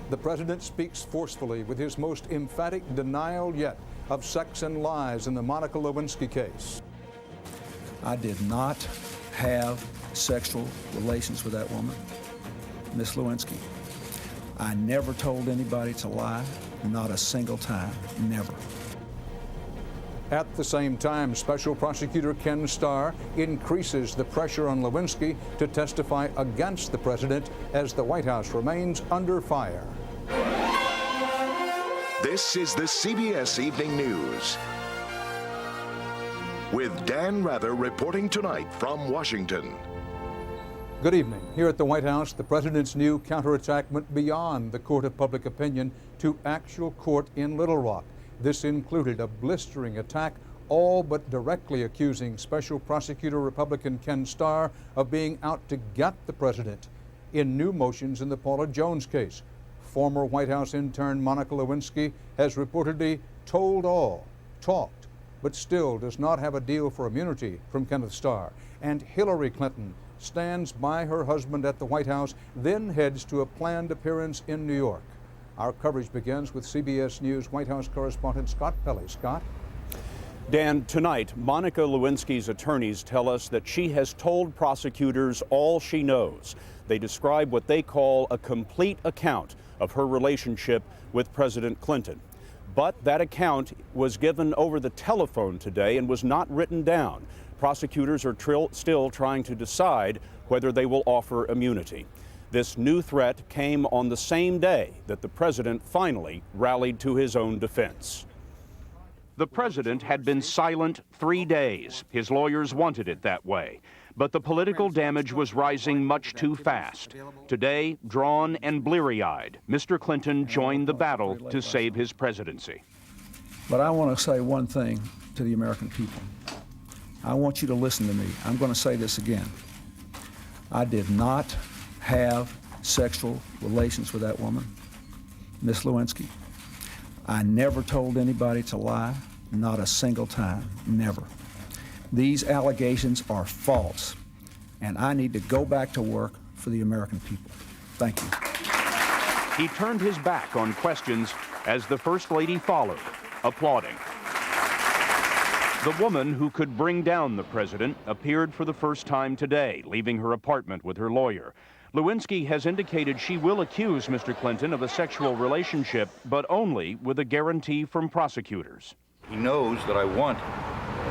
The president speaks forcefully with his most emphatic denial yet of sex and lies in the Monica Lewinsky case. I did not have sexual relations with that woman, Miss Lewinsky. I never told anybody to lie, not a single time, never. At the same time, Special Prosecutor Ken Starr increases the pressure on Lewinsky to testify against the president as the White House remains under fire. This is the CBS Evening News, with Dan Rather reporting tonight from Washington. Good evening. Here at the White House, the president's new counterattack went beyond the court of public opinion to actual court in Little Rock. This included a blistering attack, all but directly accusing Special Prosecutor Republican Ken Starr of being out to get the president in new motions in the Paula Jones case. Former White House intern Monica Lewinsky has reportedly told all, talked, but still does not have a deal for immunity from Kenneth Starr. And Hillary Clinton stands by her husband at the White House, then heads to a planned appearance in New York. Our coverage begins with CBS News White House correspondent Scott Pelley. Scott? Dan, tonight, Monica Lewinsky's attorneys tell us that she has told prosecutors all she knows. They describe what they call a complete account of her relationship with President Clinton. But that account was given over the telephone today and was not written down. Prosecutors are still trying to decide whether they will offer immunity. This new threat came on the same day that the president finally rallied to his own defense. The president had been silent 3 days. His lawyers wanted it that way. But the political damage was rising much too fast. Today, drawn and bleary-eyed, Mr. Clinton joined the battle to save his presidency. But I want to say one thing to the American people. I want you to listen to me. I'm going to say this again. I did not have sexual relations with that woman, Miss Lewinsky. I never told anybody to lie, not a single time, never. These allegations are false, and I need to go back to work for the American people. Thank you. He turned his back on questions as the First Lady followed, applauding. The woman who could bring down the president appeared for the first time today, leaving her apartment with her lawyer. Lewinsky has indicated she will accuse Mr. Clinton of a sexual relationship, but only with a guarantee from prosecutors. He knows that I want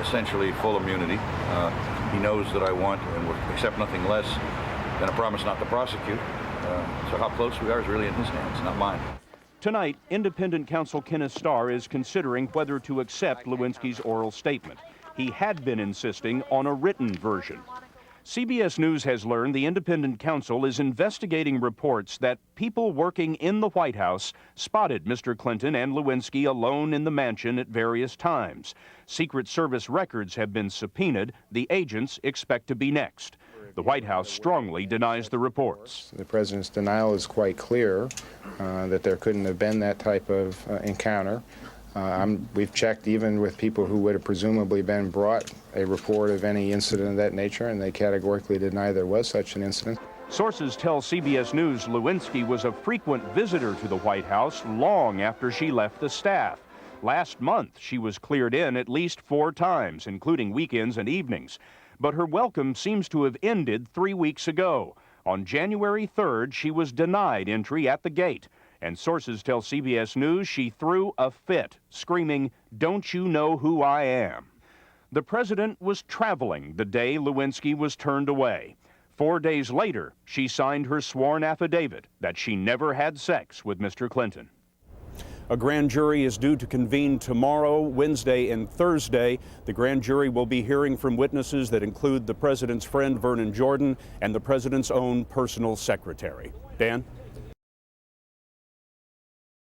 essentially full immunity. He knows that I want and would accept nothing less than a promise not to prosecute. So how close we are is really in his hands, not mine. Tonight, independent counsel Kenneth Starr is considering whether to accept Lewinsky's oral statement. He had been insisting on a written version. CBS News has learned the independent counsel is investigating reports that people working in the White House spotted Mr. Clinton and Lewinsky alone in the mansion at various times. Secret Service records have been subpoenaed. The agents expect to be next. The White House strongly denies the reports. The president's denial is quite clear that there couldn't have been that type of encounter. We've checked even with people who would have presumably been brought a report of any incident of that nature, and they categorically deny there was such an incident. Sources tell CBS News Lewinsky was a frequent visitor to the White House long after she left the staff. Last month, she was cleared in at least 4 times, including weekends and evenings. But her welcome seems to have ended 3 weeks ago. On January 3rd, she was denied entry at the gate. And sources tell CBS News she threw a fit, screaming, "Don't you know who I am?" The president was traveling the day Lewinsky was turned away. 4 days later, she signed her sworn affidavit that she never had sex with Mr. Clinton. A grand jury is due to convene tomorrow, Wednesday, and Thursday. The grand jury will be hearing from witnesses that include the president's friend Vernon Jordan and the president's own personal secretary. Dan?